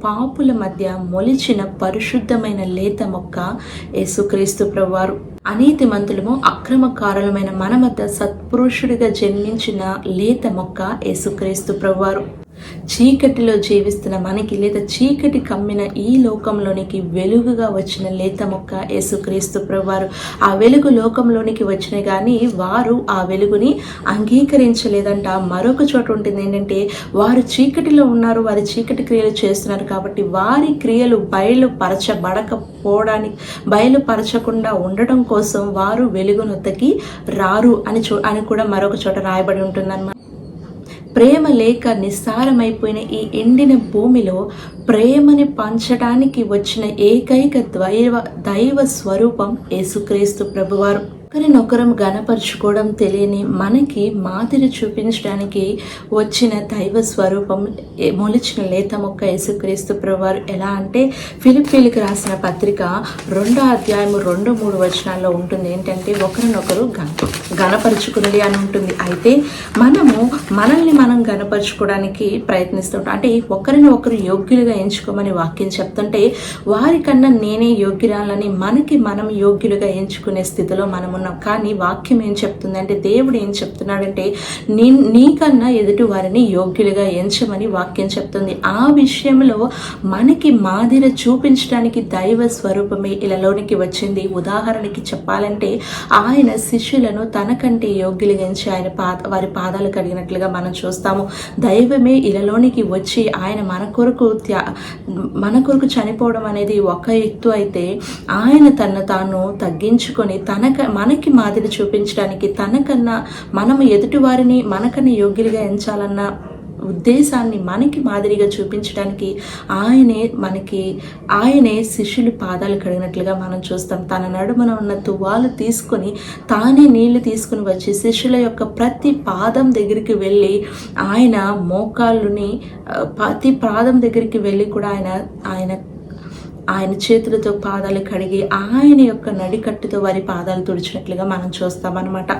పాపుల మధ్య మొలిచిన పరిశుద్ధమైన లేత మొక్క యేసుక్రీస్తు ప్రభువారు. అనీతిమంతులము అక్రమకారులమైన మన మధ్య సత్పురుషుడిగా జన్మించిన లేత మొక్క యేసుక్రీస్తు ప్రభువారు. చీకటిలో జీవిస్తున్న మనకి లేదా చీకటి కమ్మిన ఈ లోకంలోనికి వెలుగుగా వచ్చిన లేత మొక్క యేసుక్రీస్తు ప్రభువారు. ఆ వెలుగు లోకంలోనికి వచ్చిన కానీ వారు ఆ వెలుగుని అంగీకరించలేదంట. మరొక చోట ఉంటుంది ఏంటంటే, వారు చీకటిలో ఉన్నారు, వారి చీకటి క్రియలు చేస్తున్నారు కాబట్టి వారి క్రియలు బయలుపరచకుండా ఉండడం కోసం వారు వెలుగునొద్దకి రారు అని కూడా మరొక చోట రాయబడి ఉంటుందన్నమాట. ప్రేమ లేక నిస్సారమైపోయిన ఈ ఎండిన భూమిలో ప్రేమని పంచడానికి వచ్చిన ఏకైక దైవ స్వరూపం యేసుక్రీస్తు ప్రభువారు. ఒకరినొకరం గణపరుచుకోవడం తెలియని మనకి మాదిరి చూపించడానికి వచ్చిన దైవ స్వరూపం మొలిచిన లేత మొక్క యేసుక్రీస్తు ప్రభువారు. ఎలా అంటే ఫిలిప్పీలకు రాసిన పత్రిక 2వ అధ్యాయము 2-3 వచనాల్లో ఉంటుంది ఏంటంటే, ఒకరినొకరు గణపరుచుకునేది అని ఉంటుంది. అయితే మనల్ని మనం గణపరుచుకోవడానికి ప్రయత్నిస్తుంటాం. అంటే ఒకరిని ఒకరు యోగ్యులుగా ఎంచుకోమని వాక్యం చెప్తుంటే, వారికన్నా నేనే యోగ్యురాలని మనం యోగ్యులుగా ఎంచుకునే స్థితిలో మనం ఉన్నాం. కానీ వాక్యం ఏం చెప్తుంది అంటే, దేవుడు ఏం చెప్తున్నాడంటే, నీకన్నా ఎదుటి వారిని యోగ్యులుగా ఎంచమని వాక్యం చెప్తుంది. ఆ విషయంలో మనకి మాదిరి చూపించడానికి దైవ స్వరూపమే ఇలాలోనికి వచ్చింది. ఉదాహరణకి చెప్పాలంటే, ఆయన శిష్యులను తనకంటే యోగ్యులుగా ఎంచి వారి పాదాలు కడిగినట్లుగా మనం చూస్తాము. దైవమే ఇలాలోనికి వచ్చి ఆయన మన కొరకు చనిపోవడం అనేది ఒక ఎత్తు అయితే, ఆయన తాను తగ్గించుకొని మనకి మాదిరి చూపించడానికి, తనకన్నా మనము ఎదుటి వారిని మనకన్నా యోగ్యులుగా ఎంచాలన్న ఉద్దేశాన్ని మనకి మాదిరిగా చూపించడానికి ఆయనే శిష్యులు పాదాలు కడిగినట్లుగా మనం చూస్తాం. తన నడుమన ఉన్న తువ్వాలు తీసుకొని తానే నీళ్లు తీసుకుని వచ్చి శిష్యుల యొక్క ప్రతి పాదం దగ్గరికి వెళ్ళి ఆయన మోకాళ్ళుని ప్రతి పాదం దగ్గరికి వెళ్ళి కూడా ఆయన చేతులతో పాదాలు కడిగి ఆయన యొక్క నడికట్టుతో వారి పాదాలు తుడిచినట్లుగా మనం చూస్తామన్నమాట.